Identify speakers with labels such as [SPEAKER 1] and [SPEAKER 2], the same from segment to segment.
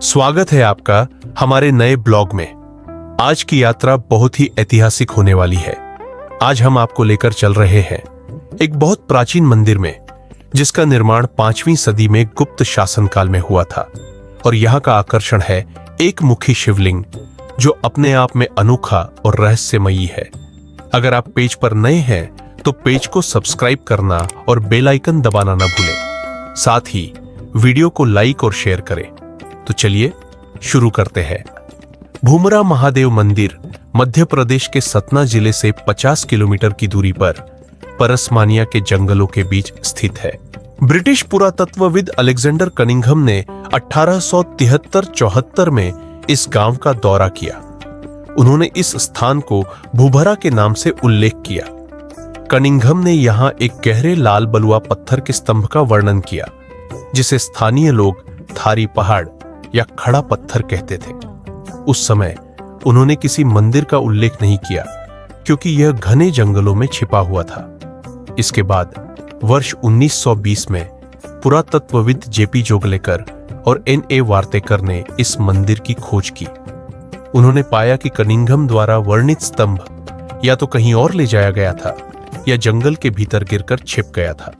[SPEAKER 1] स्वागत है आपका हमारे नए ब्लॉग में। आज की यात्रा बहुत ही ऐतिहासिक होने वाली है। आज हम आपको लेकर चल रहे हैं एक बहुत प्राचीन मंदिर में, जिसका निर्माण 5वीं सदी में गुप्त शासनकाल में हुआ था। और यहाँ का आकर्षण है एक मुखी शिवलिंग, जो अपने आप में अनोखा और रहस्यमयी है। अगर आप पेज पर नए हैं तो पेज को सब्सक्राइब करना और बेल आइकन दबाना न भूलें। साथ ही वीडियो को लाइक और शेयर करें। तो चलिए शुरू करते हैं। भूमरा महादेव मंदिर मध्य प्रदेश के सतना जिले से 50 किलोमीटर की दूरी पर परसमानिया के जंगलों के बीच स्थित है। ब्रिटिश पुरातत्वविद अलेक्जेंडर कनिंघम ने 1873-74 में इस गांव का दौरा किया। उन्होंने इस स्थान को भूभरा के नाम से उल्लेख किया। कनिंघम ने यहां एक गहरे लाल बलुआ पत्थर के स्तंभ का वर्णन किया, जिसे स्थानीय लोग थारी पहाड़ या खड़ा पत्थर कहते थे। उस समय उन्होंने किसी मंदिर का उल्लेख नहीं किया, क्योंकि यह घने जंगलों में छिपा हुआ था। इसके बाद वर्ष 1920 में पुरातत्वविद जेपी जोगलेकर और NA वार्तेकर ने इस मंदिर की खोज की। उन्होंने पाया कि कनिंघम द्वारा वर्णित स्तंभ या तो कहीं और ले जाया गया था या जंगल के भीतर गिरकर छिप गया था।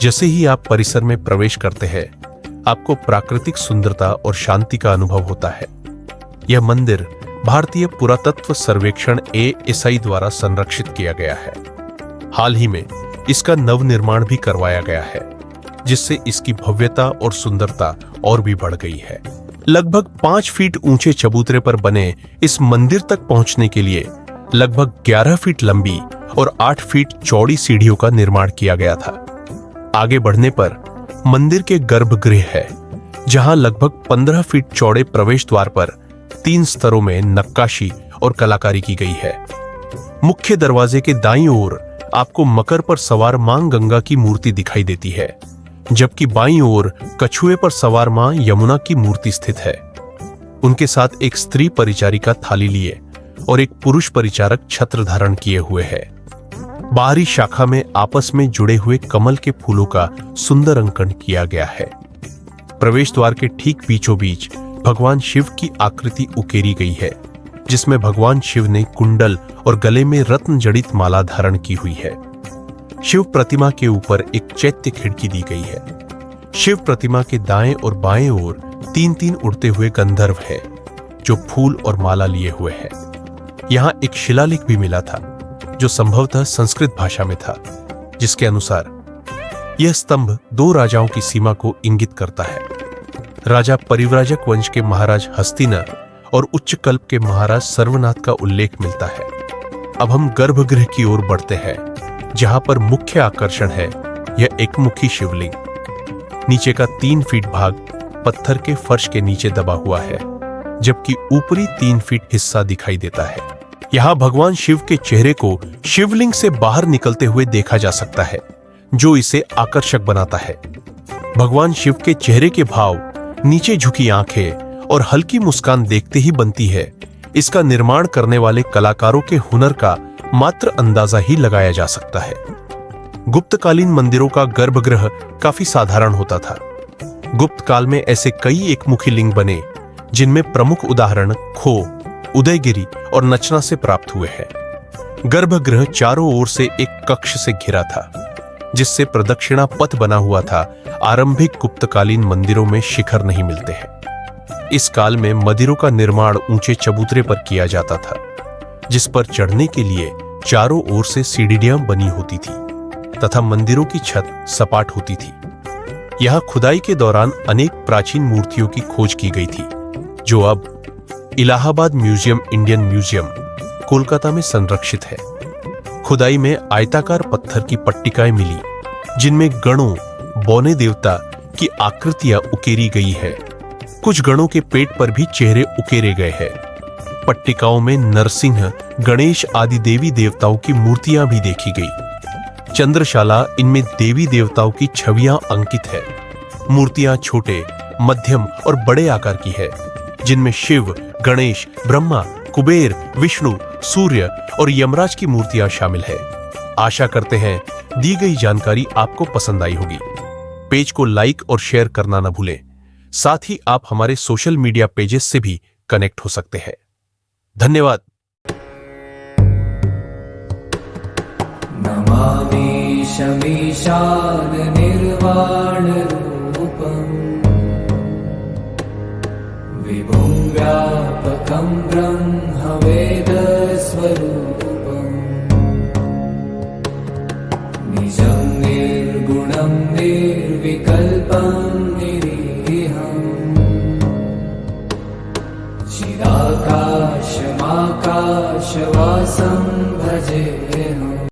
[SPEAKER 1] जैसे ही आप परिसर में प्रवेश करते हैं, आपको प्राकृतिक सुंदरता और शांति का अनुभव होता है। यह मंदिर भारतीय पुरातत्व सर्वेक्षण ASI द्वारा संरक्षित किया गया है। हाल ही में इसका नवनिर्माण भी करवाया गया है, जिससे इसकी भव्यता और सुंदरता और भी बढ़ गई है। लगभग 5 फीट ऊंचे चबूतरे पर बने इस मंदिर तक पहुंचने के लिए लगभग 11 फीट लंबी और 8 फीट चौड़ी सीढ़ियों का निर्माण किया गया था। आगे बढ़ने पर मंदिर के गर्भगृह है, जहां लगभग 15 फीट चौड़े प्रवेश द्वार पर 3 स्तरों में नक्काशी और कलाकारी की गई है। मुख्य दरवाजे के दाईं ओर आपको मकर पर सवार मां गंगा की मूर्ति दिखाई देती है, जबकि बाईं ओर कछुए पर सवार मां यमुना की मूर्ति स्थित है। उनके साथ एक स्त्री परिचारिका थाली लिए और एक पुरुष परिचारक छत्र धारण किए हुए है। बाहरी शाखा में आपस में जुड़े हुए कमल के फूलों का सुंदर अंकन किया गया है। प्रवेश द्वार के ठीक बीचों बीच भगवान शिव की आकृति उकेरी गई है, जिसमें भगवान शिव ने कुंडल और गले में रत्न जड़ित माला धारण की हुई है। शिव प्रतिमा के ऊपर एक चैत्य खिड़की दी गई है। शिव प्रतिमा के दाएं और बाएं ओर 3-3 उड़ते हुए गंधर्व है, जो फूल और माला लिए हुए है। यहाँ एक शिलालेख भी मिला था, जो संभवतः संस्कृत भाषा में था, जिसके अनुसार यह स्तंभ 2 राजाओं की सीमा को इंगित करता है। राजा परिव्राजक वंश के महाराज हस्तिना और उच्चकल्प के महाराज सर्वनाथ का उल्लेख मिलता है। अब हम गर्भगृह की ओर बढ़ते हैं, जहां पर मुख्य आकर्षण है यह एकमुखी शिवलिंग। नीचे का 3 फीट भाग पत्थर के फर्श के नीचे दबा हुआ है, जबकि ऊपरी 3 फीट हिस्सा दिखाई देता है। यहाँ भगवान शिव के चेहरे को शिवलिंग से बाहर निकलते हुए देखा जा सकता है, जो इसे आकर्षक बनाता है। भगवान शिव के चेहरे के भाव, नीचे झुकी आंखें और हल्की मुस्कान देखते ही बनती है। इसका निर्माण करने वाले कलाकारों के हुनर का मात्र अंदाजा ही लगाया जा सकता है। गुप्तकालीन मंदिरों का गर्भगृह काफी साधारण होता था। गुप्त काल में ऐसे कई एकमुखी लिंग बने, जिनमें प्रमुख उदाहरण खो, उदयगिरी और नचना से प्राप्त हुए हैं। गर्भगृह चारों ओर से एक कक्ष से घिरा था, जिससे प्रदक्षिणा पथ बना हुआ था। आरंभिक गुप्तकालीन मंदिरों में शिखर नहीं मिलते हैं। इस काल में मंदिरों का निर्माण ऊंचे चबूतरे पर किया जाता था, जिस पर चढ़ने के लिए चारों ओर से सीढ़ियां बनी होती थी तथा मंदिरों की छत सपाट होती थी। यहां खुदाई के दौरान अनेक प्राचीन मूर्तियों की खोज की गई थी, जो अब Allahabad museum, Indian museum, Kolkata में संरक्षित है। खुदाई में आयताकार पत्थर की पट्टिकाएं मिली, जिनमें गणों, बौने देवता की आकृतियां उकेरी गई है। कुछ गणों के पेट पर भी चेहरे उकेरे गए हैं। पट्टिकाओं में नरसिंह, गणेश आदि देवी देवताओं की मूर्तियां भी देखी गई। चंद्रशाला, इनमें देवी देवताओं की छवियां अंकित है। मूर्तियां छोटे, मध्यम और बड़े आकार की है, जिनमें शिव, गणेश, ब्रह्मा, कुबेर, विष्णु, सूर्य और यमराज की मूर्तियां शामिल है। आशा करते हैं दी गई जानकारी आपको पसंद आई होगी। पेज को लाइक और शेयर करना न भूलें। साथ ही आप हमारे सोशल मीडिया पेजेस से भी कनेक्ट हो सकते हैं। धन्यवाद।
[SPEAKER 2] नमामि शमीशान निर्वाण रूपम् विभुं व्यापकं ब्रह्म वेद स्वरूपम् निजं निर्गुणं निर्विकल्पं निरीहम् चिदाकाशमाकाशवासं भजे